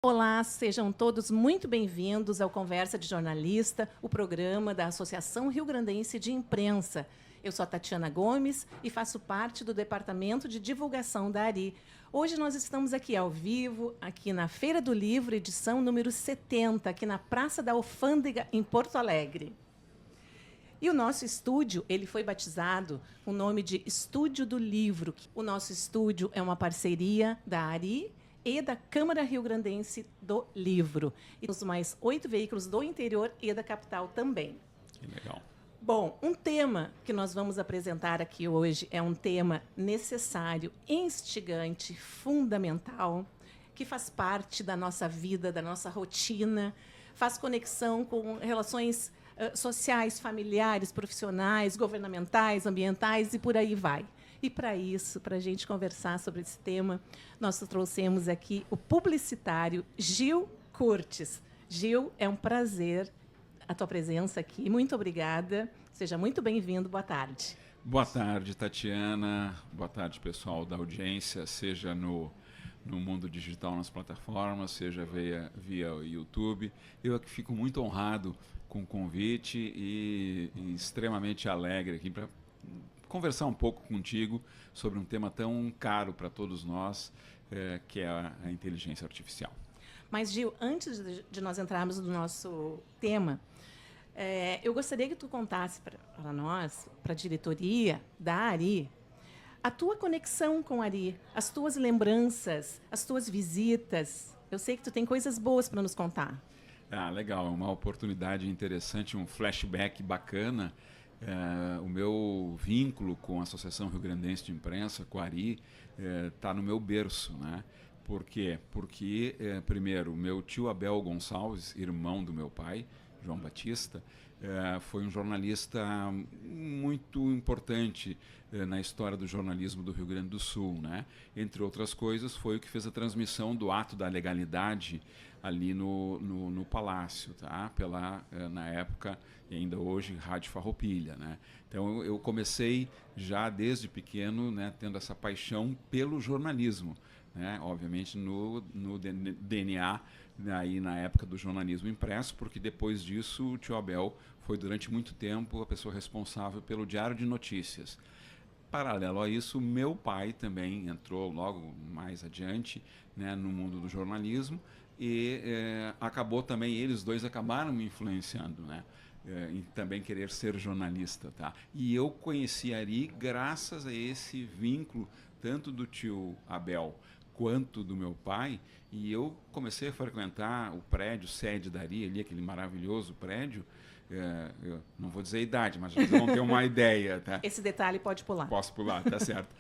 Olá, sejam todos muito bem-vindos ao Conversa de Jornalista, o programa da Associação Rio-Grandense de Imprensa. Eu sou a Tatiana Gomes e faço parte do Departamento de Divulgação da ARI. Hoje nós estamos aqui ao vivo, aqui na Feira do Livro, edição número 70, aqui na Praça da Alfândega, em Porto Alegre. E o nosso estúdio, ele foi batizado com o nome de Estúdio do Livro. O nosso estúdio é uma parceria da ARI e da Câmara Rio-Grandense do Livro. E os mais 8 veículos do interior e da capital também. Que legal. Bom, um tema que nós vamos apresentar aqui hoje é um tema necessário, instigante, fundamental, que faz parte da nossa vida, da nossa rotina, faz conexão com relações sociais, familiares, profissionais, governamentais, ambientais e por aí vai. E para isso, para a gente conversar sobre esse tema, nós trouxemos aqui o publicitário Gil Curtis. Gil, é um prazer a tua presença aqui. Muito obrigada. Seja muito bem-vindo. Boa tarde. Boa tarde, Tatiana. Boa tarde, pessoal da audiência, seja no mundo digital, nas plataformas, seja via YouTube. Eu aqui fico muito honrado com o convite e extremamente alegre aqui para conversar um pouco contigo sobre um tema tão caro para todos nós, que é a inteligência artificial. Mas, Gil, antes de nós entrarmos no nosso tema, eu gostaria que tu contasse para nós, para a diretoria da ARI, a tua conexão com a ARI, as tuas lembranças, as tuas visitas. Eu sei que tu tem coisas boas para nos contar. Ah, legal, é uma oportunidade interessante, um flashback bacana. O meu vínculo com a Associação Rio-Grandense de Imprensa, com a ARI, está no meu berço, né? Por quê? Porque, primeiro, o meu tio Abel Gonçalves, irmão do meu pai, João Batista, foi um jornalista muito importante na história do jornalismo do Rio Grande do Sul, né? Entre outras coisas, foi o que fez a transmissão do ato da legalidade ali no Palácio, tá? Na época, e ainda hoje, Rádio Farroupilha, né? Então, eu comecei já desde pequeno, né, tendo essa paixão pelo jornalismo, né? Obviamente no DNA, aí na época do jornalismo impresso, porque depois disso o tio Abel foi durante muito tempo a pessoa responsável pelo Diário de Notícias. Paralelo a isso, meu pai também entrou logo mais adiante, né, no mundo do jornalismo e acabou também, eles dois acabaram me influenciando, né, em também querer ser jornalista, tá? E eu conheci a ARI graças a esse vínculo, tanto do tio Abel quanto do meu pai, e eu comecei a frequentar o prédio sede da ARI, ali, aquele maravilhoso prédio. Eu não vou dizer a idade, mas vocês vão ter uma ideia, tá? Esse detalhe pode pular. Posso pular, tá certo.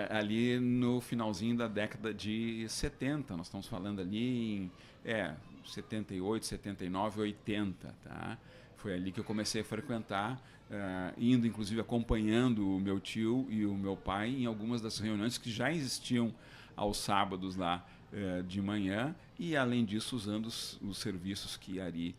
Ali no finalzinho da década de 70, nós estamos falando ali em 78, 79, 80, tá? Foi ali que eu comecei a frequentar, indo inclusive acompanhando o meu tio e o meu pai em algumas das reuniões que já existiam aos sábados lá de manhã, e além disso usando os serviços que a ARI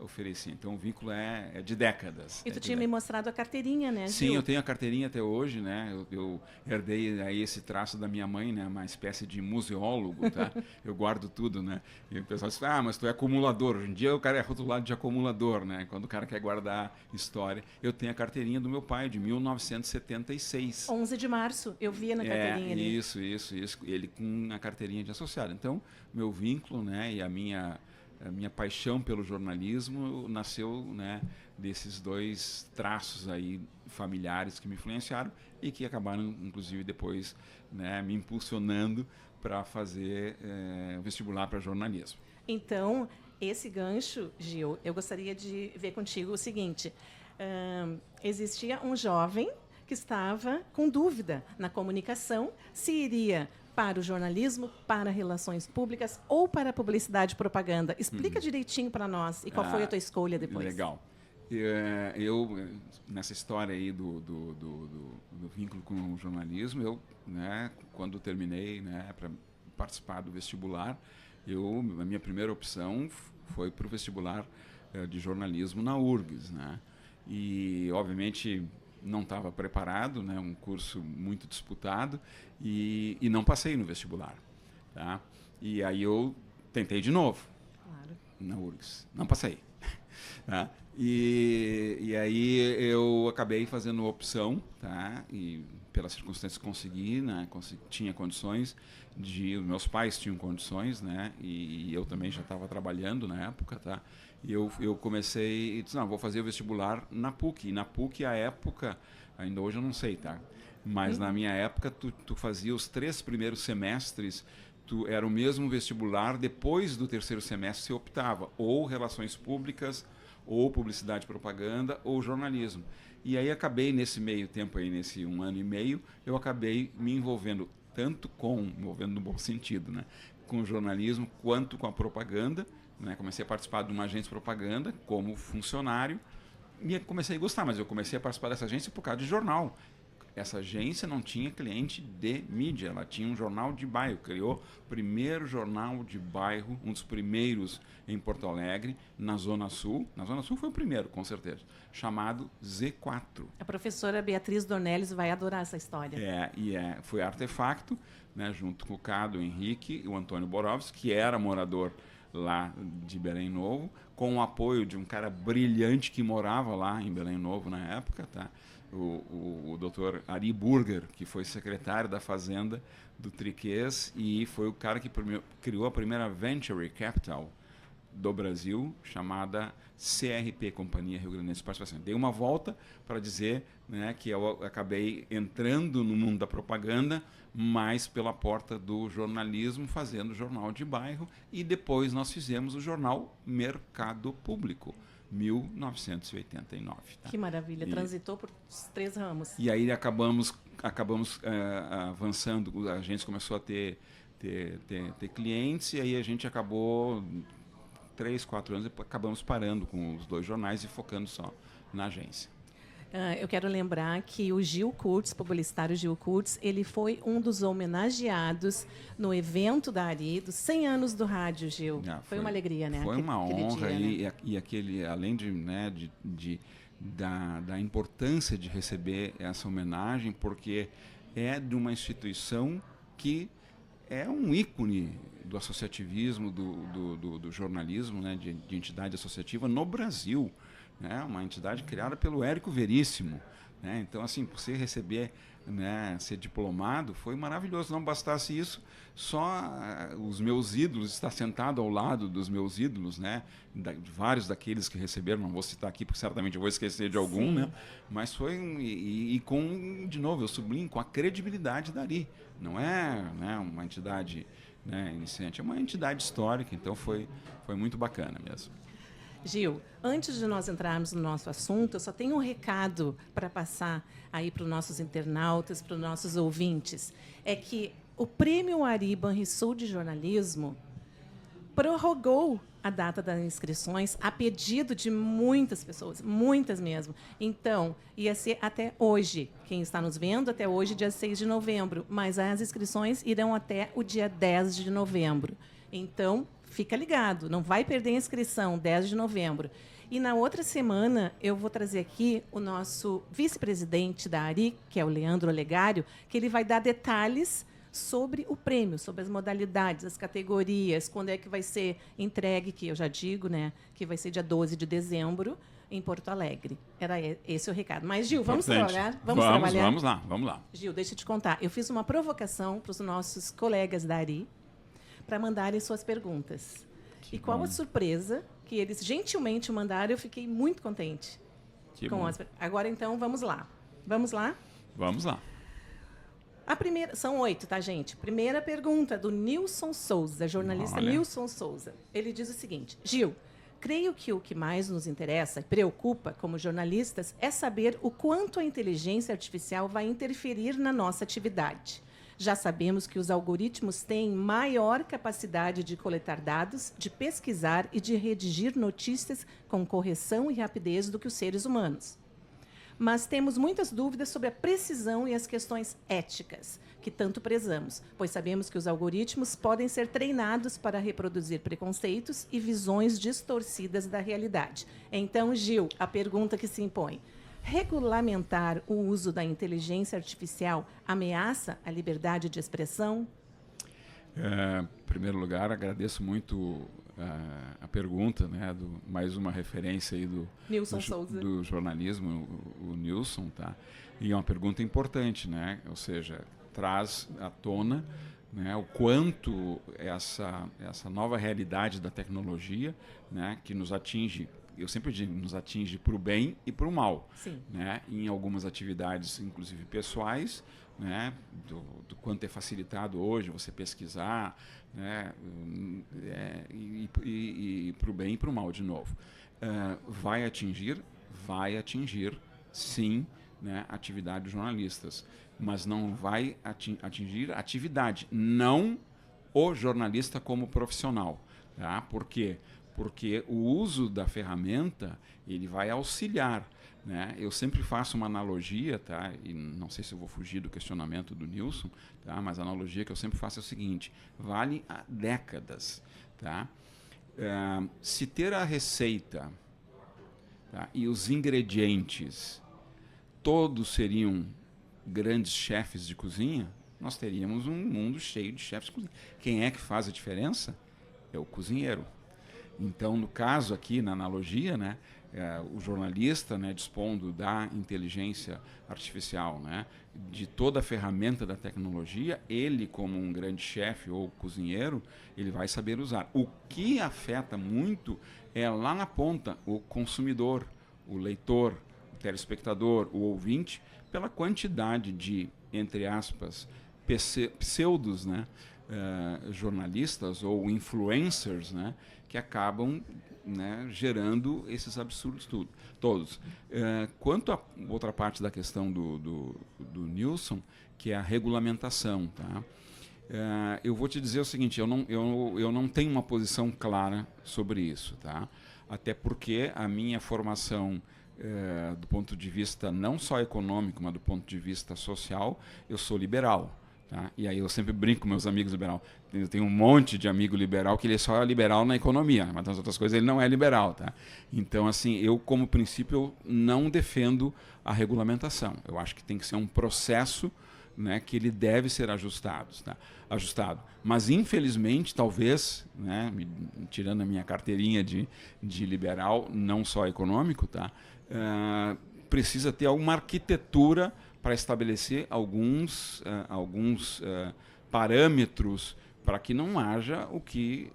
oferecia. Então o vínculo é de décadas. E tu tinha me mostrado a carteirinha, né, Gil? Sim, eu tenho a carteirinha até hoje, né? Eu herdei aí esse traço da minha mãe, né? Uma espécie de museólogo, tá? Eu guardo tudo, né? E o pessoal diz, mas tu é acumulador. Hoje em dia o cara é rotulado de acumulador, né? Quando o cara quer guardar história. Eu tenho a carteirinha do meu pai, de 1976. 11 de março, eu via na carteirinha ali. Isso. Ele com a carteirinha de associado. Então, meu vínculo, né? E a minha paixão pelo jornalismo nasceu, né, desses dois traços aí familiares que me influenciaram e que acabaram, inclusive, depois, né, me impulsionando para fazer vestibular para jornalismo. Então, esse gancho, Gil, eu gostaria de ver contigo o seguinte. Existia um jovem que estava com dúvida na comunicação se iria para o jornalismo, para relações públicas ou para a publicidade e propaganda. Explica direitinho para nós e qual foi a tua escolha depois. Legal. Eu, nessa história aí do vínculo com o jornalismo, eu, né, quando terminei, né, para participar do vestibular, a minha primeira opção foi para o vestibular de jornalismo na URGS, né? E, obviamente, não estava preparado, né? Um curso muito disputado, e não passei no vestibular, tá? E aí eu tentei de novo. Claro. Na URGS. Não passei. Tá? E aí eu acabei fazendo opção, tá? E pelas circunstâncias consegui, né? Tinha condições os meus pais tinham condições, né? E eu também já estava trabalhando na época, tá? E eu comecei e disse, não, vou fazer o vestibular na PUC. E na PUC, a época, ainda hoje eu não sei, tá? Mas na minha época, tu fazia os 3 primeiros semestres, era o mesmo vestibular, depois do 3º semestre você optava, ou Relações Públicas, ou Publicidade e Propaganda, ou Jornalismo. E aí acabei, nesse meio tempo, aí, nesse 1 ano e meio, eu acabei me envolvendo envolvendo no bom sentido, né? Com o jornalismo, quanto com a propaganda, né? Comecei a participar de uma agência de propaganda como funcionário, e comecei a gostar, mas eu comecei a participar dessa agência por causa de jornal. Essa agência não tinha cliente de mídia, ela tinha um jornal de bairro, criou o primeiro jornal de bairro, um dos primeiros em Porto Alegre, na Zona Sul. Na Zona Sul foi o primeiro, com certeza, chamado Z4. A professora Beatriz Dornelles vai adorar essa história. Foi Artefacto, né, junto com o Cado, o Henrique e o Antônio Borovski, que era morador lá de Belém Novo, com o apoio de um cara brilhante que morava lá em Belém Novo na época, tá? O Dr. Ari Burger, que foi secretário da Fazenda do Triquês e foi o cara que criou a primeira Venture Capital do Brasil, chamada CRP, Companhia Rio Grandense de Participação. Dei uma volta para dizer, né, que eu acabei entrando no mundo da propaganda, mas pela porta do jornalismo, fazendo jornal de bairro, e depois nós fizemos o jornal Mercado Público, 1989. Tá? Que maravilha, transitou por 3 ramos. E aí acabamos avançando, a gente começou a ter clientes, e aí a gente acabou, 3, 4 anos, depois acabamos parando com os 2 jornais e focando só na agência. Eu quero lembrar que o Gil Kurtz, publicitário Gil Kurtz, ele foi um dos homenageados no evento da Ari, dos 100 anos do rádio, Gil. Foi uma alegria, né? Foi uma honra, dia, né? e aquele, além de, né, da importância de receber essa homenagem, porque é de uma instituição que é um ícone do associativismo, do jornalismo, né, de entidade associativa no Brasil. Né, uma entidade criada pelo Érico Veríssimo. Né, então, assim, por você receber, né, ser diplomado, foi maravilhoso. Não bastasse isso, só os meus ídolos, estar sentado ao lado dos meus ídolos, né, de vários daqueles que receberam, não vou citar aqui, porque certamente eu vou esquecer de algum, né, mas foi, com, de novo, eu sublinho, com a credibilidade da Ari. Não é, né, uma entidade, né, iniciante, é uma entidade histórica, então foi muito bacana mesmo. Gil, antes de nós entrarmos no nosso assunto, eu só tenho um recado para passar aí para os nossos internautas, para os nossos ouvintes. É que o Prêmio Ari Banrisul de Jornalismo prorrogou a data das inscrições a pedido de muitas pessoas, muitas mesmo. Então, ia ser até hoje. Quem está nos vendo, até hoje, dia 6 de novembro. Mas as inscrições irão até o dia 10 de novembro. Então, fica ligado, não vai perder a inscrição, 10 de novembro. E na outra semana, eu vou trazer aqui o nosso vice-presidente da Ari, que é o Leandro Olegário, que ele vai dar detalhes sobre o prêmio, sobre as modalidades, as categorias, quando é que vai ser entregue, que eu já digo, né, que vai ser dia 12 de dezembro, em Porto Alegre. Era esse o recado. Mas, Gil, vamos trabalhar? Vamos trabalhar? Vamos lá. Gil, deixa eu te contar. Eu fiz uma provocação para os nossos colegas da Ari, para mandarem suas perguntas. Que qual bom. A surpresa que eles gentilmente mandaram, eu fiquei muito contente. Agora, então, vamos lá. Vamos lá? Vamos lá. A primeira, são 8, tá, gente? Primeira pergunta, do Nilson Souza, jornalista Nilson Souza. Ele diz o seguinte: Gil, creio que o que mais nos interessa e preocupa como jornalistas é saber o quanto a inteligência artificial vai interferir na nossa atividade. Já sabemos que os algoritmos têm maior capacidade de coletar dados, de pesquisar e de redigir notícias com correção e rapidez do que os seres humanos. Mas temos muitas dúvidas sobre a precisão e as questões éticas, que tanto prezamos, pois sabemos que os algoritmos podem ser treinados para reproduzir preconceitos e visões distorcidas da realidade. Então, Gil, a pergunta que se impõe: regulamentar o uso da inteligência artificial ameaça a liberdade de expressão? Em primeiro lugar, agradeço muito a pergunta, né, mais uma referência aí Nilson Souza. do jornalismo, o Nilson, tá? E é uma pergunta importante, né? Ou seja, traz à tona, né, o quanto essa nova realidade da tecnologia, né, que nos atinge, eu sempre digo, nos atinge para o bem e para o mal. Sim. Né? Em algumas atividades, inclusive pessoais, né, do quanto é facilitado hoje você pesquisar, né, e para o bem e para o mal, de novo. Vai atingir, sim, né, atividade dos jornalistas, mas não vai atingir a atividade, não o jornalista como profissional. Tá? Por quê? Porque o uso da ferramenta ele vai auxiliar. Né? Eu sempre faço uma analogia, tá? E não sei se eu vou fugir do questionamento do Nilson, tá? Mas a analogia que eu sempre faço é o seguinte: vale há décadas. Tá? Se ter a receita, tá, e os ingredientes todos seriam grandes chefes de cozinha, nós teríamos um mundo cheio de chefes de cozinha. Quem é que faz a diferença? É o cozinheiro. Então, no caso aqui, na analogia, né, o jornalista, né, dispondo da inteligência artificial, né, de toda a ferramenta da tecnologia, ele, como um grande chefe ou cozinheiro, ele vai saber usar. O que afeta muito é lá na ponta o consumidor, o leitor, o telespectador, o ouvinte, pela quantidade de, entre aspas, pseudos, né, jornalistas ou influencers, né, que acabam, né, gerando esses absurdos todos. Quanto à outra parte da questão do Nilson, que é a regulamentação, tá? Eu vou te dizer o seguinte: eu não tenho uma posição clara sobre isso, tá? Até porque a minha formação, do ponto de vista não só econômico, mas do ponto de vista social, eu sou liberal. Tá? E aí eu sempre brinco com meus amigos liberais. Eu tenho um monte de amigo liberal que ele só é liberal na economia, mas nas outras coisas ele não é liberal. Tá? Então, assim, eu, como princípio, eu não defendo a regulamentação. Eu acho que tem que ser um processo, né, que ele deve ser ajustado. Mas, infelizmente, talvez, né, tirando a minha carteirinha de liberal, não só econômico, tá, precisa ter alguma arquitetura para estabelecer alguns parâmetros para que não haja que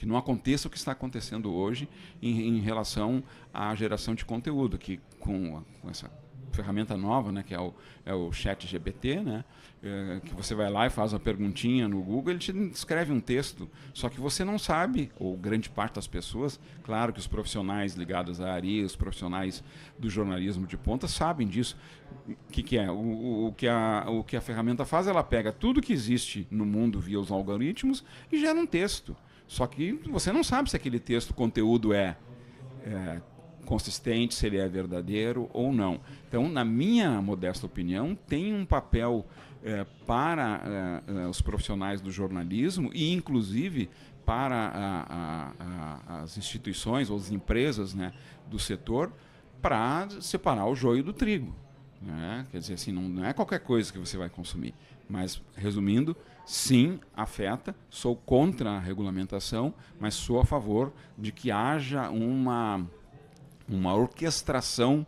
não aconteça o que está acontecendo hoje em relação à geração de conteúdo, que com essa ferramenta nova, né, que é o ChatGPT, né, que você vai lá e faz uma perguntinha no Google, ele te escreve um texto, só que você não sabe, ou grande parte das pessoas, claro que os profissionais ligados à área, os profissionais do jornalismo de ponta sabem disso. O que é? O que a ferramenta faz, ela pega tudo que existe no mundo via os algoritmos e gera um texto. Só que você não sabe se aquele texto, o conteúdo é consistente, se ele é verdadeiro ou não. Então, na minha modesta opinião, tem um papel para os profissionais do jornalismo e, inclusive, para as instituições ou as empresas, né, do setor, para separar o joio do trigo. Né? Quer dizer, assim, não é qualquer coisa que você vai consumir. Mas, resumindo, sim, afeta. Sou contra a regulamentação, mas sou a favor de que haja uma orquestração,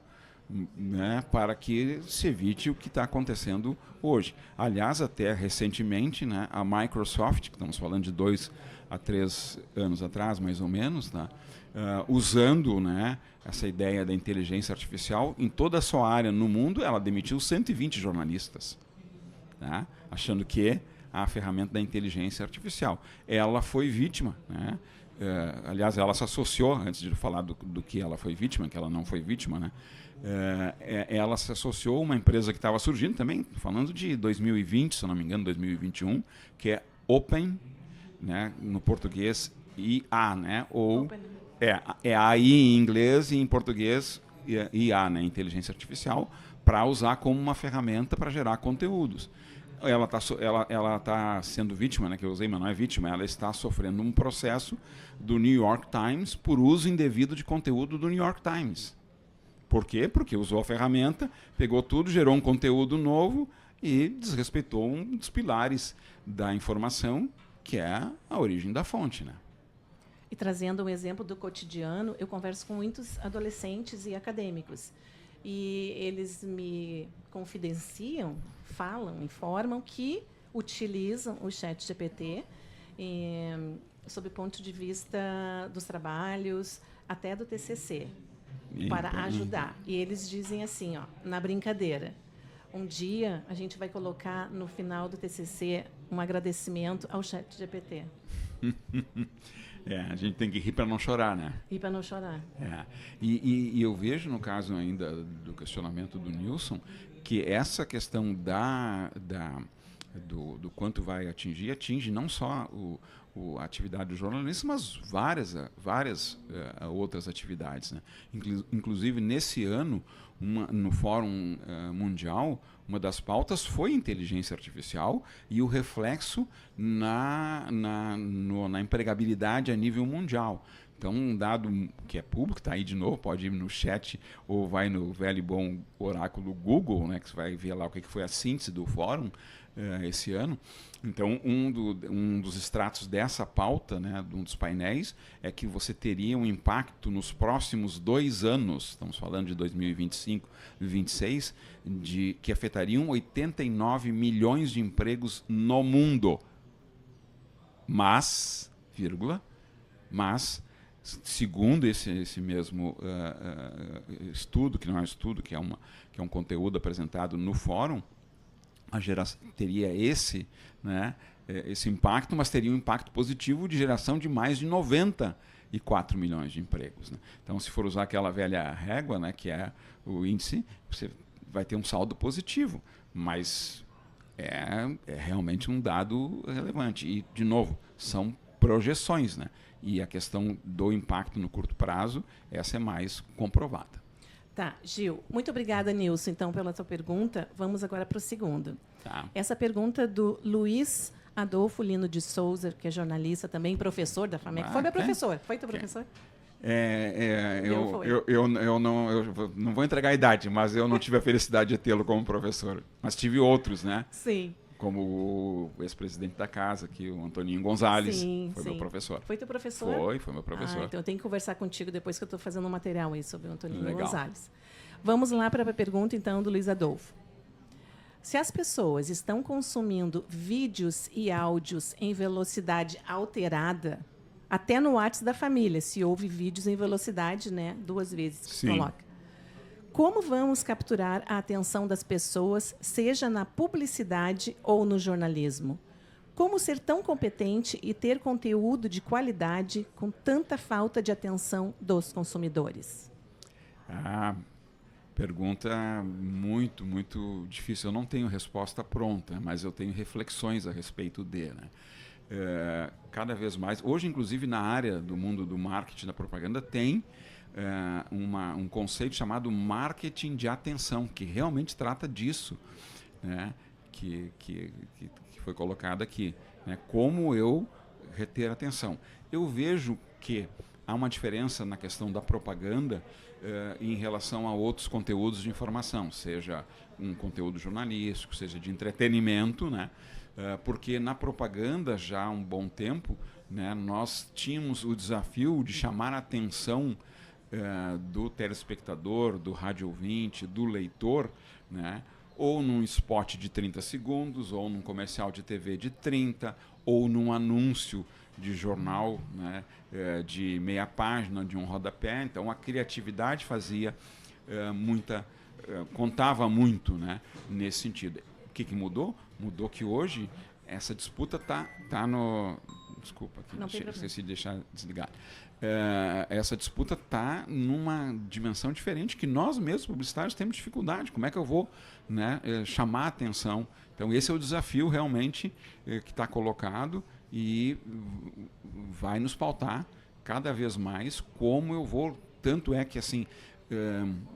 né, para que se evite o que está acontecendo hoje. Aliás, até recentemente, né, a Microsoft, que estamos falando de 2 a 3 anos atrás, mais ou menos, tá, usando, né, essa ideia da inteligência artificial em toda a sua área no mundo, ela demitiu 120 jornalistas, tá, achando que a ferramenta da inteligência artificial. Ela foi vítima, né? Aliás, ela se associou, antes de falar do que ela foi vítima, que ela não foi vítima, né? Ela se associou a uma empresa que estava surgindo também, falando de 2020, se eu não me engano, 2021, que é Open, né? No português IA, né? Ou é AI em inglês e em português IA, né? Inteligência artificial, para usar como uma ferramenta para gerar conteúdos. Ela tá sendo vítima, né, que eu usei, mas não é vítima, ela está sofrendo um processo do New York Times por uso indevido de conteúdo do New York Times. Por quê? Porque usou a ferramenta, pegou tudo, gerou um conteúdo novo, e desrespeitou um dos pilares da informação, que é a origem da fonte, né? E trazendo um exemplo do cotidiano, eu converso com muitos adolescentes e acadêmicos. E eles me confidenciam, falam, informam que utilizam o ChatGPT sob o ponto de vista dos trabalhos, até do TCC, para ajudar. E eles dizem assim, ó, na brincadeira, um dia a gente vai colocar no final do TCC um agradecimento ao ChatGPT. A gente tem que rir para não chorar, né? Rir para não chorar. E eu vejo, no caso ainda do questionamento do Nilson, que essa questão do quanto vai atingir, atinge não só a atividade do jornalista, mas várias outras atividades, né? Inclusive, nesse ano, no Fórum Mundial, uma das pautas foi inteligência artificial e o reflexo na empregabilidade a nível mundial. Então, um dado que é público, está aí de novo, pode ir no chat ou vai no velho e bom oráculo Google, né, que você vai ver lá o que foi a síntese do fórum esse ano. Então, um dos extratos dessa pauta, né, de um dos painéis, é que você teria um impacto nos próximos 2 anos, estamos falando de 2025 e 2026, que afetariam 89 milhões de empregos no mundo. Mas, segundo esse mesmo estudo, que não é um estudo, que é um conteúdo apresentado no fórum, a geração teria esse impacto, mas teria um impacto positivo de geração de mais de 94 milhões de empregos, né? Então, se for usar aquela velha régua, né, que é o índice, você vai ter um saldo positivo, mas é realmente um dado relevante. E, de novo, são projeções, né? E a questão do impacto no curto prazo, essa é mais comprovada. Tá, Gil. Muito obrigada, Nilson, então, pela tua pergunta. Vamos agora para o segundo. Tá. Essa pergunta do Luiz Adolfo Lino de Souza, que é jornalista também, professor da FAMEC. Foi meu professor? Foi teu professor? Eu não vou entregar a idade, mas eu não tive a felicidade de tê-lo como professor. Mas tive outros, né? Sim. Como o ex-presidente da casa, aqui, o Antoninho Gonzalez, foi meu professor. Foi teu professor? Foi meu professor. Então eu tenho que conversar contigo depois que eu estou fazendo um material aí sobre o Antoninho Legal. Gonzalez. Vamos lá para a pergunta, então, do Luiz Adolfo. Se as pessoas estão consumindo vídeos e áudios em velocidade alterada, até no WhatsApp da família, se houve vídeos em velocidade, né, 2 vezes, Sim. coloca. Como vamos capturar a atenção das pessoas, seja na publicidade ou no jornalismo? Como ser tão competente e ter conteúdo de qualidade com tanta falta de atenção dos consumidores? Pergunta muito, muito difícil. Eu não tenho resposta pronta, mas eu tenho reflexões a respeito dele, né? Cada vez mais, hoje, inclusive, na área do mundo do marketing, da propaganda, tem um conceito chamado marketing de atenção, que realmente trata disso, né? Que foi colocado aqui, né? Como eu reter atenção. Eu vejo que há uma diferença na questão da propaganda em relação a outros conteúdos de informação, seja um conteúdo jornalístico, seja de entretenimento, né? Porque na propaganda, já há um bom tempo, né, nós tínhamos o desafio de chamar a atenção do telespectador, do rádio ouvinte, do leitor, né, ou num spot de 30 segundos, ou num comercial de TV de 30, ou num anúncio de jornal, né, de meia página, de um rodapé. Então, a criatividade fazia contava muito, né, nesse sentido. O que mudou? Mudou que hoje essa disputa tá no... Desculpa, esqueci de deixar desligado. Essa disputa está numa dimensão diferente que nós mesmos, publicitários, temos dificuldade. Como é que eu vou, né, chamar a atenção? Então, esse é o desafio realmente que está colocado e vai nos pautar cada vez mais como eu vou. Tanto é que, assim,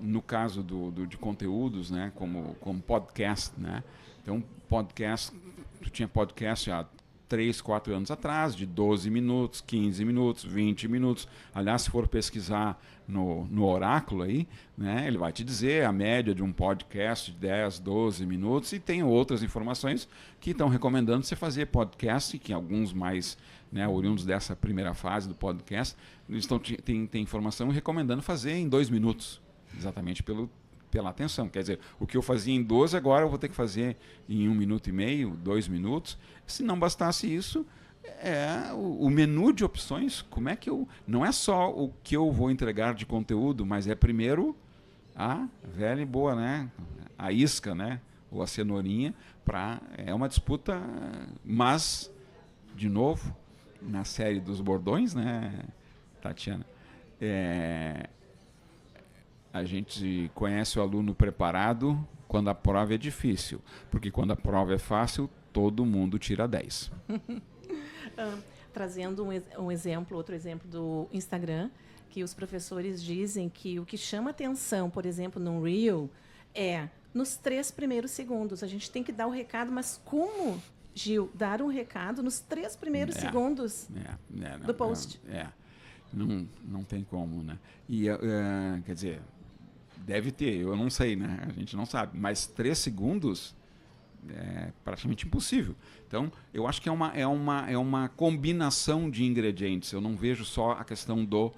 no caso de conteúdos, né, como podcast, né? Então, podcast, tu tinha podcast há 3, 4 anos atrás, de 12 minutos, 15 minutos, 20 minutos. Aliás, se for pesquisar no oráculo aí, né, ele vai te dizer a média de um podcast de 10, 12 minutos, e tem outras informações que estão recomendando você fazer podcast, que alguns mais, né, oriundos dessa primeira fase do podcast, eles tem informação recomendando fazer em 2 minutos, exatamente pela atenção. Quer dizer, o que eu fazia em 12, agora eu vou ter que fazer em 1 minuto e meio, 2 minutos. Se não bastasse isso, o menu de opções, como é que eu... Não é só o que eu vou entregar de conteúdo, mas é primeiro a velha e boa, né? A isca, né? Ou a cenourinha, é uma disputa, mas, de novo, na série dos bordões, né, Tatiana? A gente conhece o aluno preparado quando a prova é difícil, porque quando a prova é fácil, todo mundo tira 10. Trazendo outro exemplo do Instagram, que os professores dizem que o que chama atenção, por exemplo, num Reel, é nos 3 primeiros segundos. A gente tem que dar o recado, mas como, Gil, dar um recado nos 3 primeiros segundos do post? Não tem como, né? E, quer dizer, deve ter, eu não sei, né? A gente não sabe, mas 3 segundos é praticamente impossível. Então, eu acho que é uma combinação de ingredientes. Eu não vejo só a questão do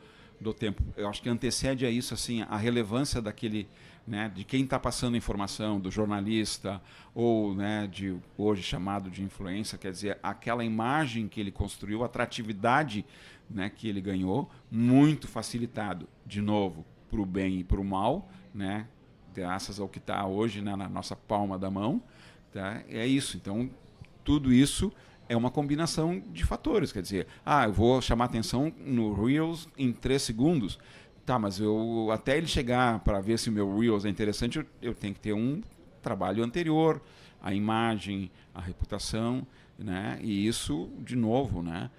tempo. Eu acho que antecede a isso, assim, a relevância daquele, né, de quem está passando a informação, do jornalista, ou, né, de hoje chamado de influência, quer dizer, aquela imagem que ele construiu, a atratividade, né, que ele ganhou, muito facilitado, de novo, para o bem e para o mal, né, graças ao que está hoje, né, na nossa palma da mão. Tá? É isso. Então, tudo isso é uma combinação de fatores. Quer dizer, eu vou chamar atenção no Reels em 3 segundos. Tá, mas até ele chegar para ver se o meu Reels é interessante, eu tenho que ter um trabalho anterior, a imagem, a reputação, né? E isso, de novo, né?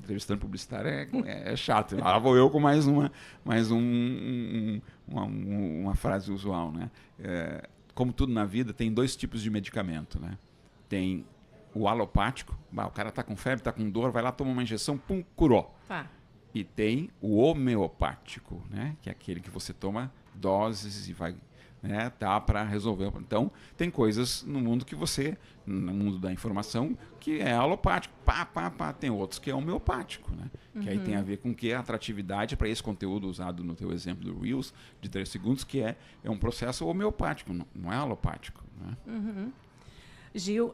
Entrevistando publicitário é chato. Lá vou eu com mais uma frase usual, né? Como tudo na vida, tem 2 tipos de medicamento, né? Tem o alopático, o cara está com febre, está com dor, vai lá, toma uma injeção, pum, curou. Tá. E tem o homeopático, né? Que é aquele que você toma doses e vai, né, tá, para resolver. Então, tem coisas no mundo no mundo da informação, que é alopático. Tem outros que é homeopático, né? Uhum. Que aí tem a ver com que a atratividade para esse conteúdo usado no teu exemplo do Reels, de 3 segundos, que é um processo homeopático, não é alopático, né? Uhum. Gil,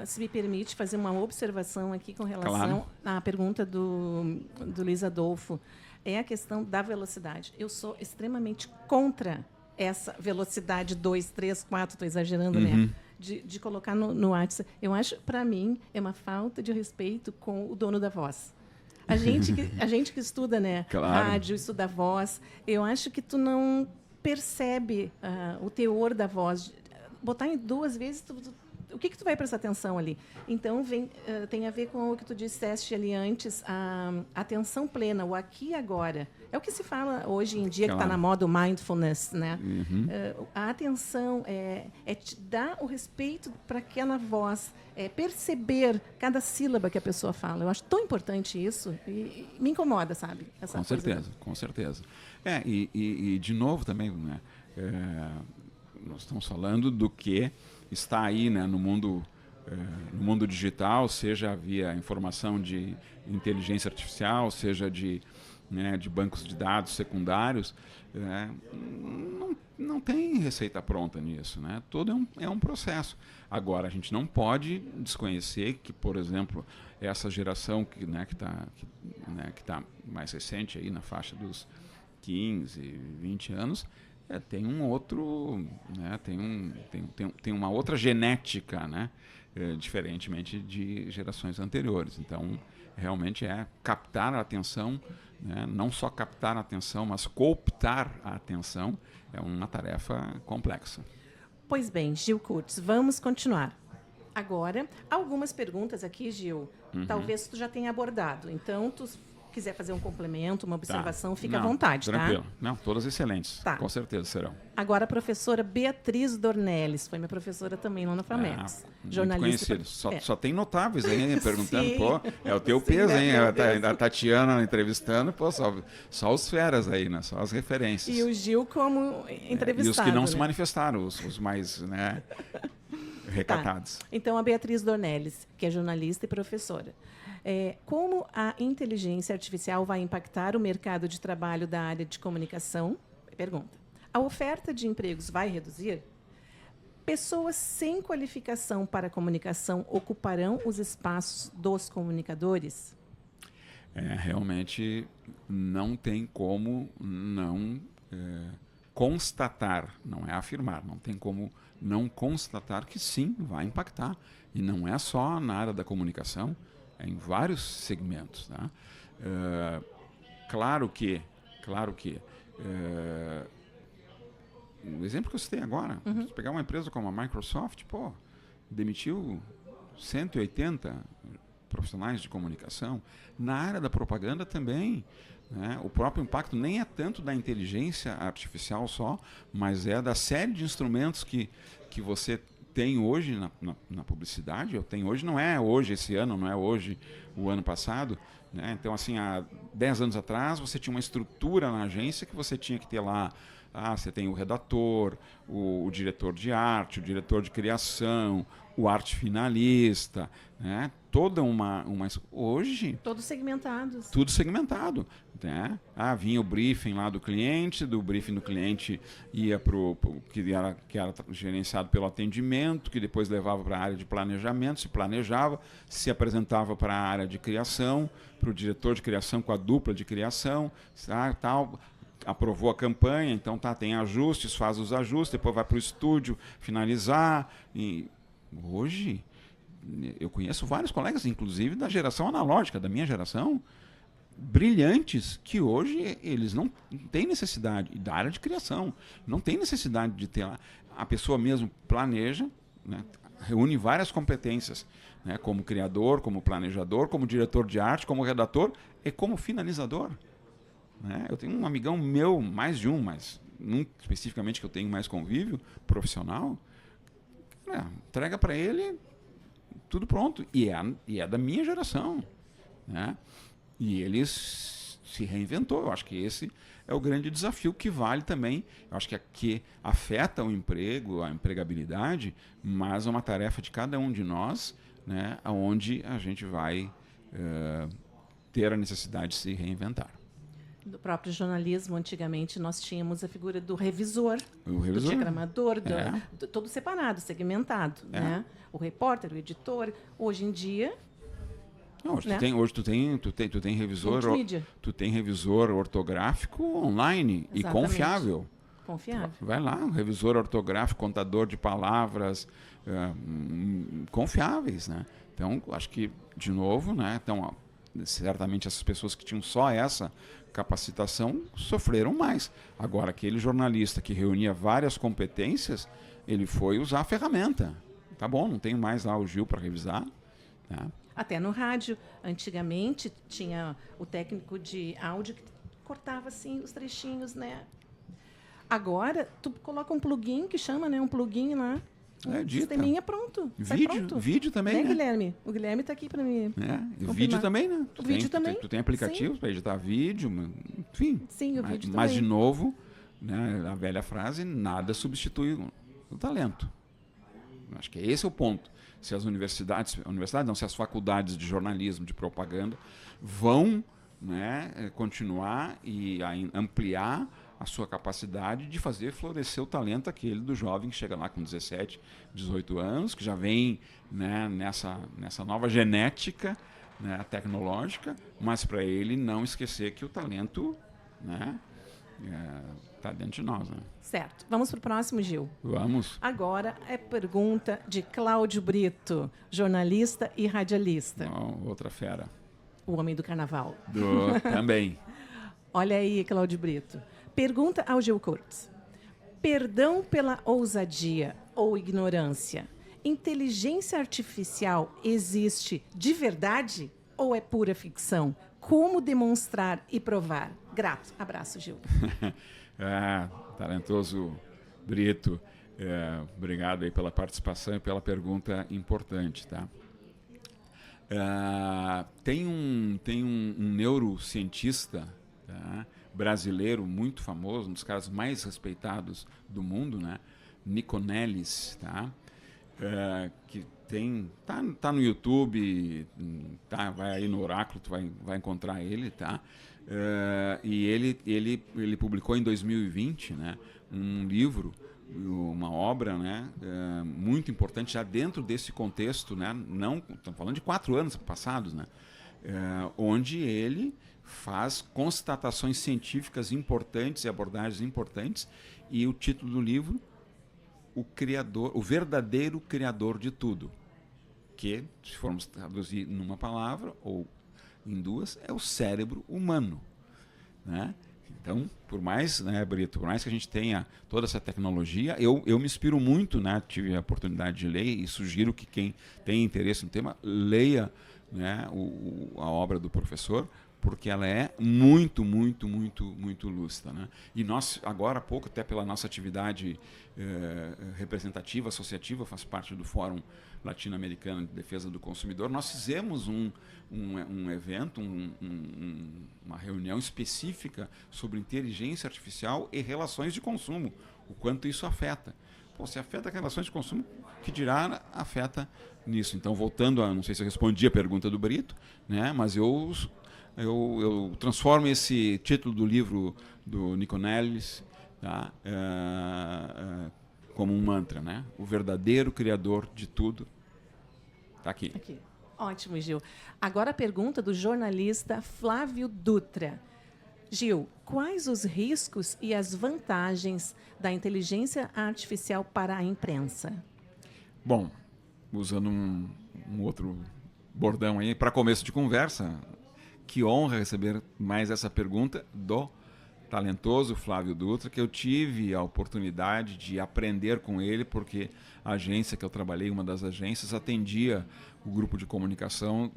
se me permite fazer uma observação aqui com relação à pergunta do Luiz Adolfo, é a questão da velocidade. Eu sou extremamente contra essa velocidade 2, 3, 4, estou exagerando, né? De colocar no WhatsApp. Eu acho, para mim, é uma falta de respeito com o dono da voz. A gente que estuda, né, rádio, estuda voz, eu acho que tu não percebe o teor da voz. Botar em 2 vezes, o que tu vai prestar atenção ali? Então, tem a ver com o que tu disseste ali antes, a atenção plena, o aqui e agora. É o que se fala hoje em dia, que está na moda, o mindfulness, né? Uhum. A atenção é te dar o respeito para aquela voz, perceber cada sílaba que a pessoa fala. Eu acho tão importante isso e me incomoda, sabe? Essa com certeza. E de novo também, né? Nós estamos falando do que está aí, né, no mundo digital, seja via informação de inteligência artificial, seja de bancos de dados secundários, não tem receita pronta nisso, né? Tudo é um processo. Agora, a gente não pode desconhecer que, por exemplo, essa geração que está mais recente, aí, na faixa dos 15, 20 anos, tem um outro, né, tem uma outra genética, né, diferentemente de gerações anteriores. Então, realmente é captar a atenção, né, não só captar a atenção, mas cooptar a atenção, é uma tarefa complexa. Pois bem, Gil Kurtz, vamos continuar. Agora, algumas perguntas aqui, Gil, talvez tu já tenha abordado. Então, tu quiser fazer um complemento, uma observação, Tá. fica à Não, vontade, tranquilo. tá? Não, todas excelentes. Tá. Com certeza serão. Agora a professora Beatriz Dornelles, foi minha professora também lá na FAMEX. Muito conhecido. Só tem notáveis aí perguntando, Sim. pô, é o teu Sim, peso, hein? é meu peso. A Tatiana entrevistando, pô, só os feras aí, né? Só as referências. E o Gil como entrevistado. E os que não se né? manifestaram, os mais, né, recatados. Tá. Então, a Beatriz Dornelles, que é jornalista e professora. Como a inteligência artificial vai impactar o mercado de trabalho da área de comunicação? Pergunta. A oferta de empregos vai reduzir? Pessoas sem qualificação para comunicação ocuparão os espaços dos comunicadores? Realmente não tem como não constatar, não é afirmar, não tem como não constatar que sim, vai impactar. E não é só na área da comunicação, é em vários segmentos. Tá? Claro que o exemplo que eu citei agora, se pegar uma empresa como a Microsoft, pô, demitiu 180 profissionais de comunicação. Na área da propaganda também. Né? O próprio impacto nem é tanto da inteligência artificial só, mas é da série de instrumentos que você tem hoje na publicidade. Eu tenho hoje, não é hoje, esse ano, não é hoje, o ano passado. Né? Então, assim, há 10 anos atrás, você tinha uma estrutura na agência que você tinha que ter lá. Você tem o redator, o diretor de arte, o diretor de criação, o arte finalista, né? Toda uma... Hoje... Todos segmentados. Tudo segmentado. Né? Vinha o briefing lá do cliente, do briefing do cliente ia para o que era gerenciado pelo atendimento, que depois levava para a área de planejamento, se planejava, se apresentava para a área de criação, para o diretor de criação com a dupla de criação, tal... aprovou a campanha, então tem ajustes, faz os ajustes, depois vai para o estúdio finalizar. E hoje, eu conheço vários colegas, inclusive da geração analógica, da minha geração, brilhantes, que hoje eles não têm necessidade, e da área de criação, não tem necessidade de ter lá. A pessoa mesmo planeja, né, reúne várias competências, né, como criador, como planejador, como diretor de arte, como redator e como finalizador. Eu tenho um amigão meu, mais de um, mas um especificamente que eu tenho mais convívio profissional, entrega para ele tudo pronto. E é da minha geração. Né? E ele se reinventou. Eu acho que esse é o grande desafio que vale também. Eu acho que afeta o emprego, a empregabilidade, mas é uma tarefa de cada um de nós, né, onde a gente vai ter a necessidade de se reinventar. Do próprio jornalismo, antigamente, nós tínhamos a figura do revisor, do diagramador, todo separado, segmentado. Né? O repórter, o editor. Hoje em dia... Hoje tu tem revisor, tu tem revisor ortográfico online. Exatamente. E confiável. Vai lá, um revisor ortográfico, contador de palavras confiáveis. Né? Então, acho que, de novo, né? Então, certamente essas pessoas que tinham só essa capacitação sofreram mais. Agora, aquele jornalista que reunia várias competências, ele foi usar a ferramenta. Tá bom, não tenho mais lá o Gil para revisar. Tá? Até no rádio, antigamente, tinha o técnico de áudio que cortava assim os trechinhos, né? Agora, tu coloca um plugin que chama, né? Um plugin lá. Sisteminha pronto. Vídeo também, né? Guilherme? O Guilherme está aqui para mim. Vídeo também, né? Tu tem aplicativos Sim. para editar vídeo, enfim. Sim, o vídeo mas também. De novo, né, a velha frase, nada substitui o talento. Acho que esse é o ponto. Se as se as faculdades de jornalismo, de propaganda, vão, né, continuar e ampliar a sua capacidade de fazer florescer o talento aquele do jovem que chega lá com 17, 18 anos, que já vem, né, nessa nova genética, né, tecnológica, mas para ele não esquecer que o talento, né, está dentro de nós. Né? Certo. Vamos para o próximo, Gil? Vamos. Agora é pergunta de Cláudio Brito, jornalista e radialista. Outra fera. O homem do carnaval. Também. Olha aí, Cláudio Brito. Pergunta ao Gil Kurtz. Perdão pela ousadia ou ignorância. Inteligência artificial existe de verdade? ou é pura ficção? Como demonstrar e provar? Grato. Abraço, Gil. Talentoso Brito, obrigado aí pela participação e pela pergunta importante, tá? Tem um neurocientista, tá, brasileiro muito famoso, um dos caras mais respeitados do mundo, né? Niconellis, tá? Que tá no YouTube, tá? Vai aí no Oráculo, tu vai encontrar ele, tá? E ele publicou em 2020, né, um livro, uma obra, né, muito importante já dentro desse contexto, né? Não, estamos falando de 4 anos passados, né? Onde ele faz constatações científicas importantes e abordagens importantes, e o título do livro, o verdadeiro criador de tudo, que, se formos traduzir numa palavra ou em duas, é o cérebro humano, né? Então, por mais, né, Brito, por mais que a gente tenha toda essa tecnologia, eu me inspiro muito, né? Tive a oportunidade de ler e sugiro que quem tem interesse no tema leia, né, a obra do professor, porque ela é muito, muito, muito, muito lúcida, né? E nós, agora há pouco, até pela nossa atividade representativa, associativa, faz parte do Fórum Latino-Americano de Defesa do Consumidor, nós fizemos um evento, uma reunião específica sobre inteligência artificial e relações de consumo, o quanto isso afeta. Pô, se afeta as relações de consumo, que dirá afeta nisso. Então, voltando a, não sei se eu respondi a pergunta do Brito, né, mas eu transformo esse título do livro do Niconellis, tá, como um mantra, né? O verdadeiro criador de tudo está aqui. Ótimo, Gil. Agora a pergunta do jornalista Flávio Dutra. Gil, quais os riscos e as vantagens da inteligência artificial para a imprensa? Bom, usando um outro bordão aí para começo de conversa, que honra receber mais essa pergunta do talentoso Flávio Dutra, que eu tive a oportunidade de aprender com ele, porque a agência que eu trabalhei, uma das agências, atendia o grupo de comunicação,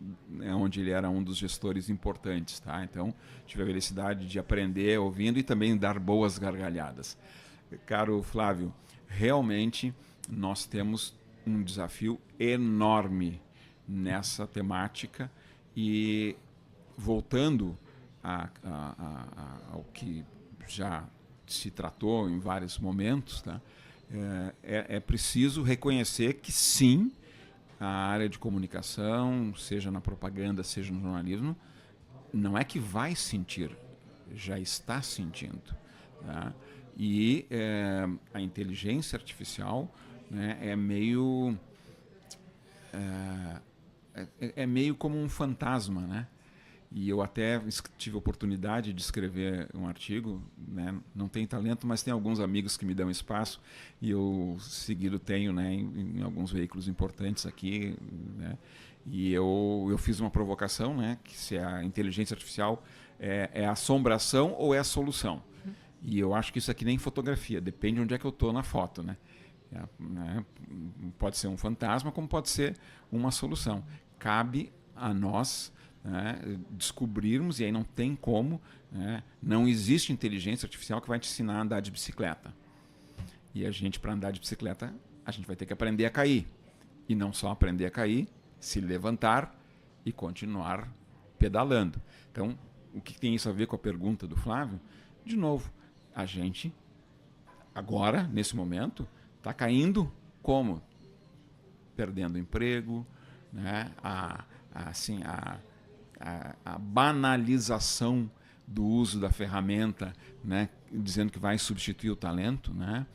onde ele era um dos gestores importantes, tá? Então, tive a felicidade de aprender ouvindo e também dar boas gargalhadas. Caro Flávio, realmente nós temos um desafio enorme nessa temática, e voltando ao que já se tratou em vários momentos, tá? É preciso reconhecer que sim, a área de comunicação, seja na propaganda, seja no jornalismo, não é que vai sentir, já está sentindo, tá? E a inteligência artificial, né, é meio como um fantasma, né? E eu até tive a oportunidade de escrever um artigo, né? Não tenho talento, mas tem alguns amigos que me dão espaço, e eu seguido tenho, né, em alguns veículos importantes aqui, né? E eu fiz uma provocação, né, que se a inteligência artificial é a assombração ou é a solução. E eu acho que isso aqui nem fotografia, depende de onde é que eu estou na foto, né? Pode ser um fantasma, como pode ser uma solução. Cabe a nós, né, descobrirmos, e aí não tem como, né, não existe inteligência artificial que vai te ensinar a andar de bicicleta. E a gente, para andar de bicicleta, a gente vai ter que aprender a cair. E não só aprender a cair, se levantar e continuar pedalando. Então, o que tem isso a ver com a pergunta do Flávio? De novo, a gente, agora, nesse momento, está caindo como? Perdendo emprego, né? A banalização do uso da ferramenta, né, dizendo que vai substituir o talento, né?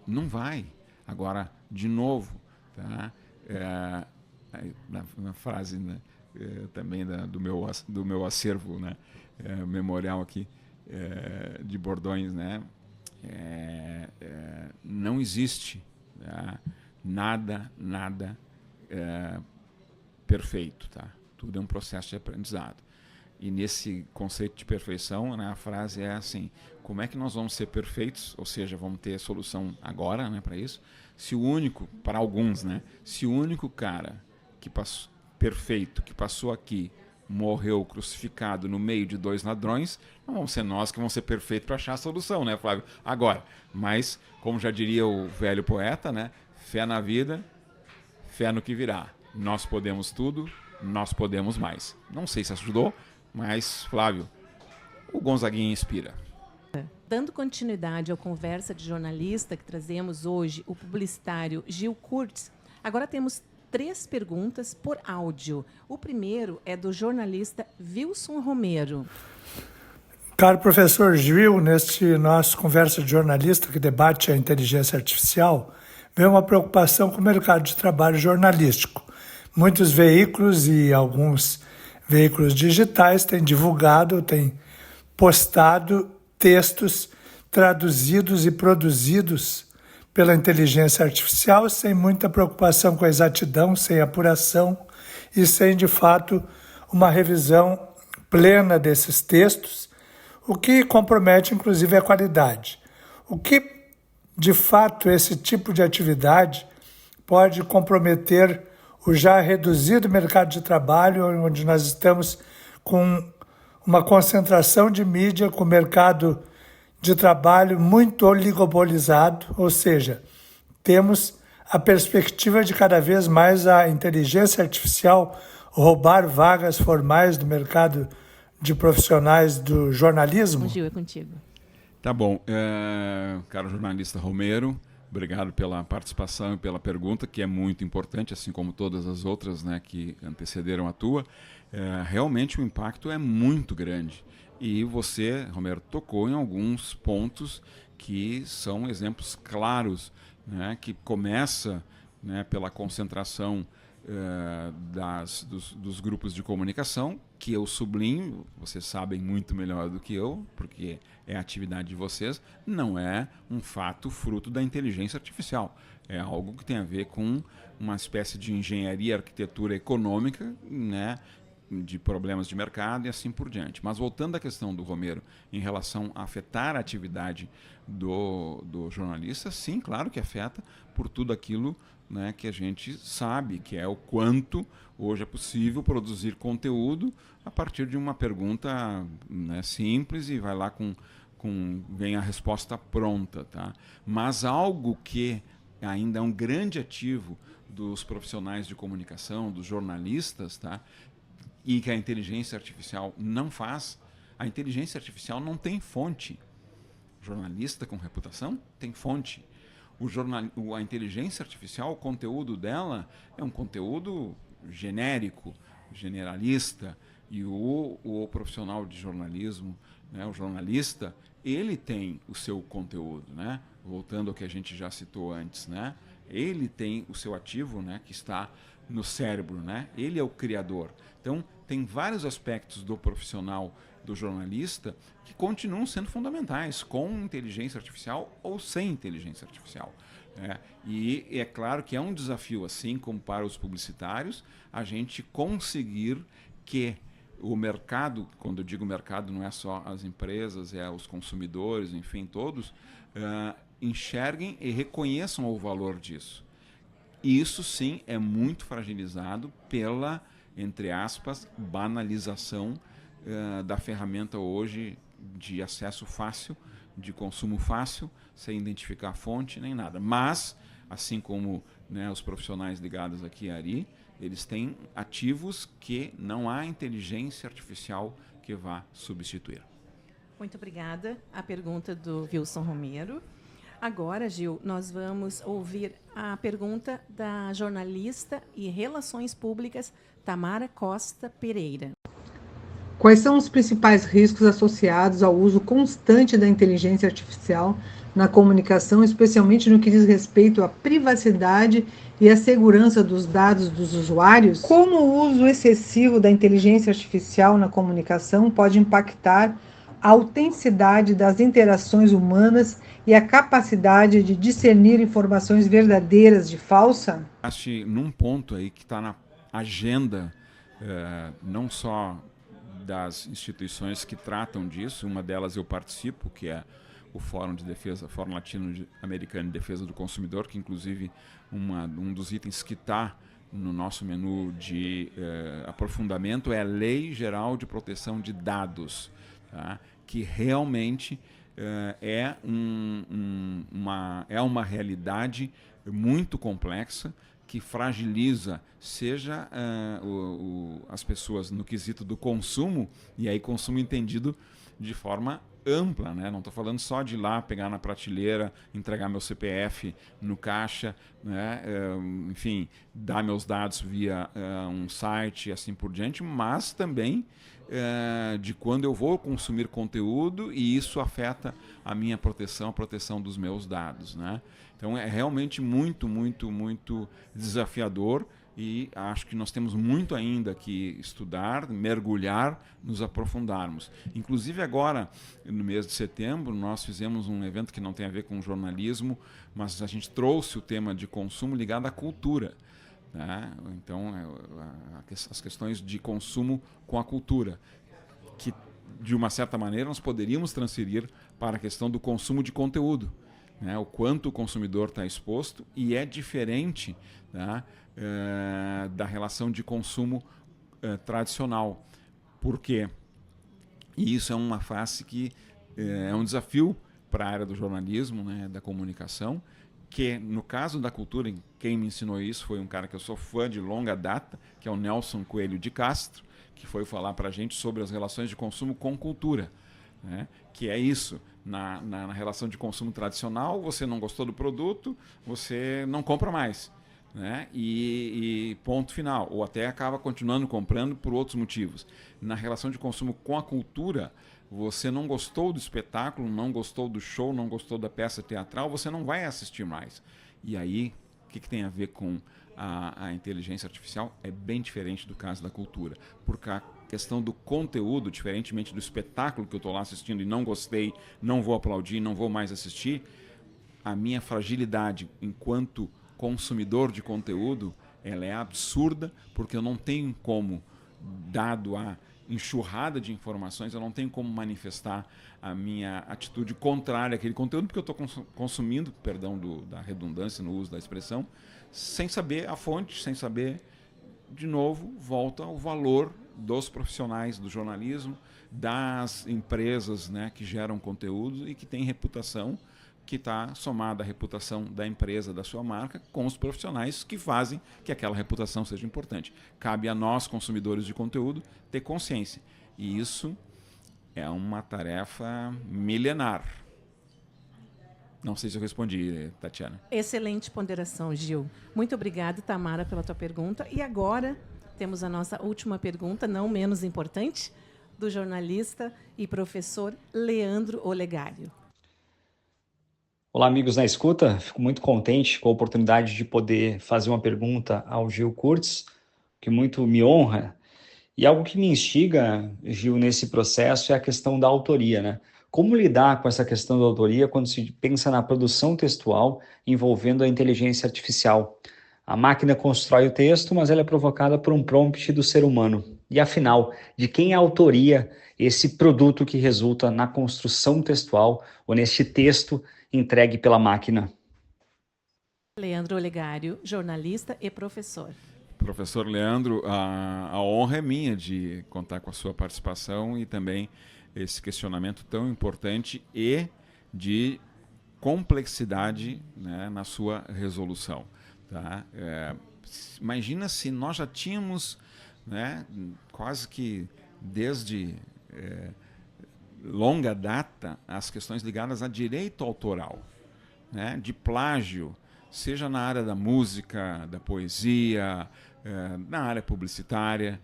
Não vai. Agora, de novo, tá? Na frase, né, também do meu acervo, né, memorial aqui, de bordões, né? Não existe, tá, nada perfeito, tá? Tudo é um processo de aprendizado. E nesse conceito de perfeição, né, a frase é assim: como é que nós vamos ser perfeitos, ou seja, vamos ter solução agora, né, para isso, se o único, para alguns, né, se o único cara perfeito que passou aqui, morreu crucificado no meio de 2 ladrões, não vamos ser nós que vamos ser perfeitos para achar a solução, né, Flávio? Agora, mas, como já diria o velho poeta, né, fé na vida, fé no que virá. Nós podemos tudo, nós podemos mais. Não sei se ajudou, mas, Flávio, o Gonzaguinha inspira. Dando continuidade à conversa de jornalista que trazemos hoje, o publicitário Gil Kurtz, agora temos 3 perguntas por áudio. O primeiro é do jornalista Wilson Romero. Caro professor Gil, neste nosso conversa de jornalista que debate a inteligência artificial, vem uma preocupação com o mercado de trabalho jornalístico. Muitos veículos e alguns veículos digitais têm divulgado, têm postado textos traduzidos e produzidos pela inteligência artificial sem muita preocupação com a exatidão, sem apuração e sem, de fato, uma revisão plena desses textos, o que compromete, inclusive, a qualidade. O que, de fato, esse tipo de atividade pode comprometer o já reduzido mercado de trabalho, onde nós estamos com uma concentração de mídia, com o mercado de trabalho muito oligopolizado, ou seja, temos a perspectiva de cada vez mais a inteligência artificial roubar vagas formais do mercado de profissionais do jornalismo? Gil, é contigo. Tá bom. Caro jornalista Romero, obrigado pela participação e pela pergunta, que é muito importante, assim como todas as outras, né, que antecederam a tua. Realmente o impacto é muito grande. E você, Romero, tocou em alguns pontos que são exemplos claros, né, que começa, né, pela concentração dos grupos de comunicação, que eu sublinho, vocês sabem muito melhor do que eu, porque é a atividade de vocês, não é um fato fruto da inteligência artificial. É algo que tem a ver com uma espécie de engenharia, arquitetura econômica, né, de problemas de mercado e assim por diante. Mas voltando à questão do Romero, em relação a afetar a atividade do jornalista, sim, claro que afeta por tudo aquilo, né, que a gente sabe, que é o quanto hoje é possível produzir conteúdo a partir de uma pergunta, né, simples e vai lá vem a resposta pronta. Tá? Mas algo que ainda é um grande ativo dos profissionais de comunicação, dos jornalistas, tá? E que a inteligência artificial não faz, a inteligência artificial não tem fonte. O jornalista com reputação tem fonte. A inteligência artificial, o conteúdo dela é um conteúdo genérico, generalista, e o profissional de jornalismo, né, o jornalista, ele tem o seu conteúdo, né? Voltando ao que a gente já citou antes, né? Ele tem o seu ativo, né, que está no cérebro, né? Ele é o criador. Então, tem vários aspectos do profissional, do jornalista, que continuam sendo fundamentais, com inteligência artificial ou sem inteligência artificial. E é claro que é um desafio, assim como para os publicitários, a gente conseguir que o mercado, quando eu digo mercado, não é só as empresas, é os consumidores, enfim, todos, enxerguem e reconheçam o valor disso. E isso, sim, é muito fragilizado pela, entre aspas, banalização da ferramenta hoje de acesso fácil, de consumo fácil, sem identificar a fonte nem nada. Mas, assim como, né, os profissionais ligados aqui a Ari, eles têm ativos que não há inteligência artificial que vá substituir. Muito obrigada. A pergunta do Wilson Romero. Agora, Gil, nós vamos ouvir a pergunta da jornalista e Relações Públicas Tamara Costa Pereira. Quais são os principais riscos associados ao uso constante da inteligência artificial na comunicação, especialmente no que diz respeito à privacidade e à segurança dos dados dos usuários? Como o uso excessivo da inteligência artificial na comunicação pode impactar a autenticidade das interações humanas e a capacidade de discernir informações verdadeiras de falsa? Acho num ponto aí que está na agenda, não só das instituições que tratam disso, uma delas eu participo, que é o Fórum Latino-Americano de Defesa do Consumidor, que inclusive um dos itens que está no nosso menu de aprofundamento é a Lei Geral de Proteção de Dados, tá? Que realmente é uma realidade muito complexa, que fragiliza, seja as pessoas no quesito do consumo, e aí consumo entendido de forma ampla, né? Não estou falando só de ir lá, pegar na prateleira, entregar meu CPF no caixa, né? Enfim, dar meus dados via um site e assim por diante, mas também de quando eu vou consumir conteúdo e isso afeta a minha proteção, a proteção dos meus dados, né? Então é realmente muito, muito, muito desafiador e acho que nós temos muito ainda que estudar, mergulhar, nos aprofundarmos. Inclusive agora, no mês de setembro, nós fizemos um evento que não tem a ver com jornalismo, mas a gente trouxe o tema de consumo ligado à cultura, né? Então, as questões de consumo com a cultura, que de uma certa maneira nós poderíamos transferir para a questão do consumo de conteúdo, né? O quanto o consumidor está exposto, e é diferente, né, da relação de consumo tradicional. Por quê? E isso é uma face que é um desafio para a área do jornalismo, né, da comunicação, que no caso da cultura, quem me ensinou isso foi um cara que eu sou fã de longa data, que é o Nelson Coelho de Castro, que foi falar para a gente sobre as relações de consumo com cultura, né? Que é isso, na relação de consumo tradicional, você não gostou do produto, você não compra mais, né? E ponto final, ou até acaba continuando comprando por outros motivos. Na relação de consumo com a cultura, você não gostou do espetáculo, não gostou do show, não gostou da peça teatral, você não vai assistir mais. E aí, o que tem a ver com a inteligência artificial? É bem diferente do caso da cultura, porque a questão do conteúdo, diferentemente do espetáculo que eu estou lá assistindo e não gostei, não vou aplaudir, não vou mais assistir, a minha fragilidade enquanto consumidor de conteúdo, ela é absurda, porque eu não tenho como, dado a enxurrada de informações, eu não tenho como manifestar a minha atitude contrária àquele conteúdo, porque eu estou consumindo, perdão da redundância no uso da expressão, sem saber a fonte, sem saber, de novo, volta ao valor dos profissionais do jornalismo, das empresas, né, que geram conteúdo e que têm reputação, que está somada à reputação da empresa, da sua marca, com os profissionais que fazem que aquela reputação seja importante. Cabe a nós, consumidores de conteúdo, ter consciência. E isso é uma tarefa milenar. Não sei se eu respondi, Tatiana. Excelente ponderação, Gil. Muito obrigada, Tamara, pela tua pergunta. E agora temos a nossa última pergunta, não menos importante, do jornalista e professor Leandro Olegário. Olá, amigos na escuta. Fico muito contente com a oportunidade de poder fazer uma pergunta ao Gil Kurtz, que muito me honra. E algo que me instiga, Gil, nesse processo é a questão da autoria, né? Como lidar com essa questão da autoria quando se pensa na produção textual envolvendo a inteligência artificial? A máquina constrói o texto, mas ela é provocada por um prompt do ser humano. E afinal, de quem é a autoria esse produto que resulta na construção textual ou neste texto entregue pela máquina? Leandro Olegário, jornalista e professor. Professor Leandro, a honra é minha de contar com a sua participação e também esse questionamento tão importante e de complexidade, né, na sua resolução. Tá? Imagina se nós já tínhamos, né, quase que desde longa data as questões ligadas a direito autoral, né, de plágio, seja na área da música, da poesia, na área publicitária,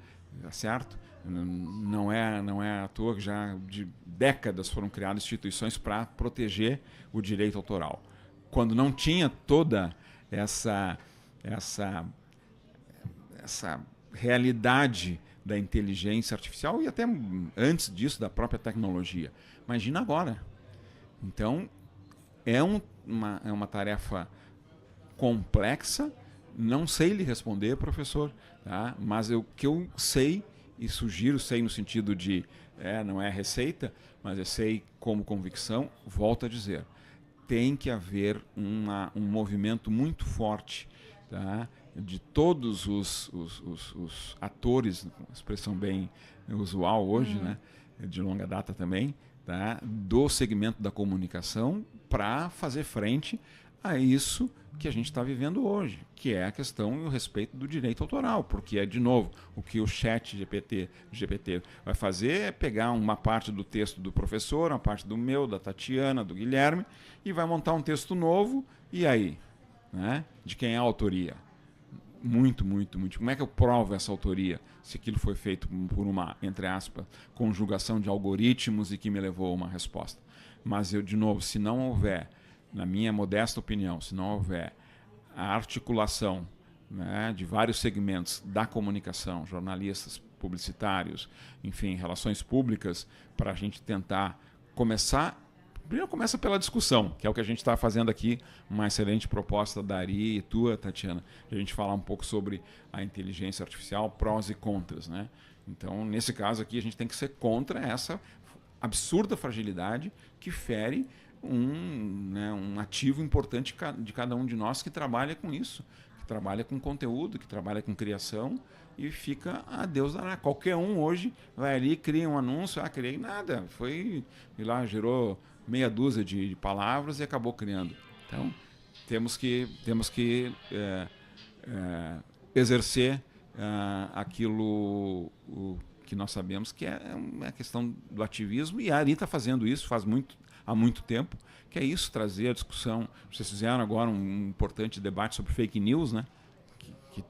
certo? Não é à toa que já de décadas foram criadas instituições para proteger o direito autoral. Quando não tinha toda essa realidade da inteligência artificial e até antes disso da própria tecnologia. Imagina agora. Então, é uma tarefa complexa, não sei lhe responder, professor, tá? Mas o que eu sei e sugiro, sei no sentido de, não é receita, mas eu sei como convicção, volto a dizer, tem que haver um movimento muito forte, tá? de todos os atores, expressão bem usual hoje, né, de longa data também, tá, do segmento da comunicação para fazer frente a isso que a gente está vivendo hoje, que é a questão e o respeito do direito autoral, porque é, de novo, o que o chat GPT vai fazer é pegar uma parte do texto do professor, uma parte do meu, da Tatiana, do Guilherme, e vai montar um texto novo, e aí? Né? De quem é a autoria? Muito. Como é que eu provo essa autoria? Se aquilo foi feito por uma, entre aspas, conjugação de algoritmos e que me levou a uma resposta. Mas, eu, de novo, se não houver, na minha modesta opinião, se não houver a articulação, né, de vários segmentos da comunicação, jornalistas, publicitários, enfim, relações públicas, para a gente tentar começar. Primeiro começa pela discussão, que é o que a gente está fazendo aqui, uma excelente proposta da Ari e tua, Tatiana, de a gente falar um pouco sobre a inteligência artificial, prós e contras, né? Então, nesse caso aqui, a gente tem que ser contra essa absurda fragilidade que fere um ativo importante de cada um de nós que trabalha com isso, que trabalha com conteúdo, que trabalha com criação, e fica a Deus dará. Qualquer um hoje vai ali, cria um anúncio, criei nada, foi e lá gerou meia dúzia de palavras e acabou criando. Então, temos que exercer aquilo que nós sabemos que é a questão do ativismo, e a Ari está fazendo isso há muito tempo, que é isso, trazer a discussão. Vocês fizeram agora um importante debate sobre fake news, né?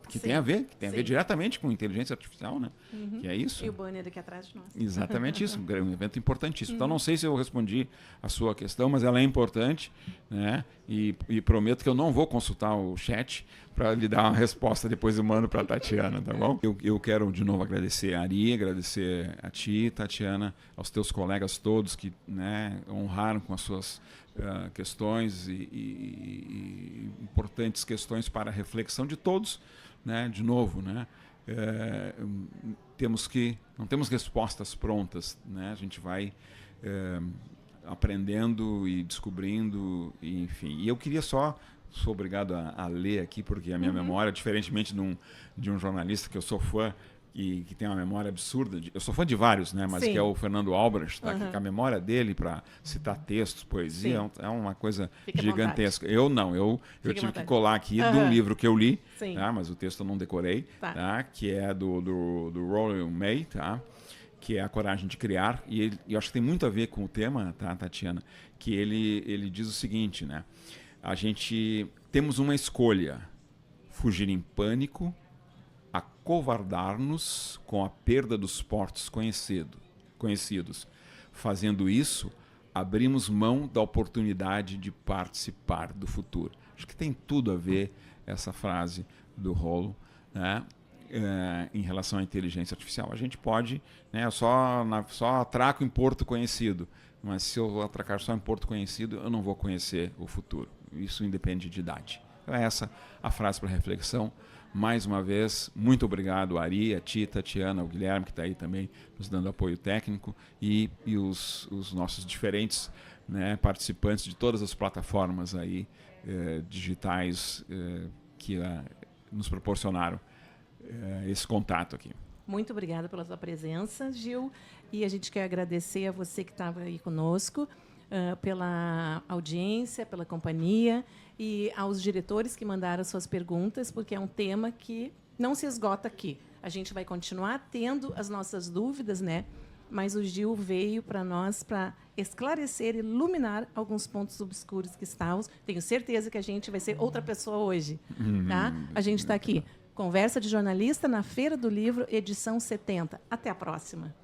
Que tem a ver, diretamente com inteligência artificial, né? Que é isso. E o banner aqui atrás de nós. Exatamente isso, um evento importantíssimo. Então, não sei se eu respondi a sua questão, mas ela é importante, né? E prometo que eu não vou consultar o chat para lhe dar uma resposta, depois eu mando para a Tatiana, tá bom? Eu quero, de novo, agradecer a Ari, agradecer a ti, Tatiana, aos teus colegas todos que, né, honraram com as suas questões e importantes questões para a reflexão de todos, né? De novo, né? Não temos respostas prontas, né? A gente vai aprendendo e descobrindo, e, enfim. E eu queria sou obrigado a ler aqui, porque a minha memória, diferentemente de um jornalista que eu sou fã, e que tem uma memória absurda. Eu sou fã de vários, né? Mas que é o Fernando Albrecht, tá? Que a memória dele para citar textos, poesia, é uma coisa gigantesca. Eu tive que colar aqui de um livro que eu li, tá? Mas o texto eu não decorei, tá? Que é do Roland May, tá? Que é A Coragem de Criar, e eu acho que tem muito a ver com o tema, tá, Tatiana? Que ele diz o seguinte, né? Temos uma escolha: fugir em pânico, acovardar-nos com a perda dos portos conhecidos. Fazendo isso, abrimos mão da oportunidade de participar do futuro. Acho que tem tudo a ver essa frase do Rolo, né? Em relação à inteligência artificial. A gente pode, né, só atraco em porto conhecido, mas se eu atracar só em porto conhecido, eu não vou conhecer o futuro. Isso independe de idade. Então, é essa a frase para reflexão. Mais uma vez, muito obrigado, Ari, a ti, Tatiana, ao Guilherme, que está aí também nos dando apoio técnico, e os nossos diferentes, né, participantes de todas as plataformas aí, digitais que nos proporcionaram esse contato aqui. Muito obrigada pela sua presença, Gil, e a gente quer agradecer a você que estava aí conosco, pela audiência, pela companhia, e aos diretores que mandaram suas perguntas, porque é um tema que não se esgota aqui. A gente vai continuar tendo as nossas dúvidas, né? Mas o Gil veio para nós para esclarecer, iluminar alguns pontos obscuros que estávamos. Tenho certeza que a gente vai ser outra pessoa hoje, tá? A gente está aqui. Conversa de Jornalista na Feira do Livro, edição 70. Até a próxima.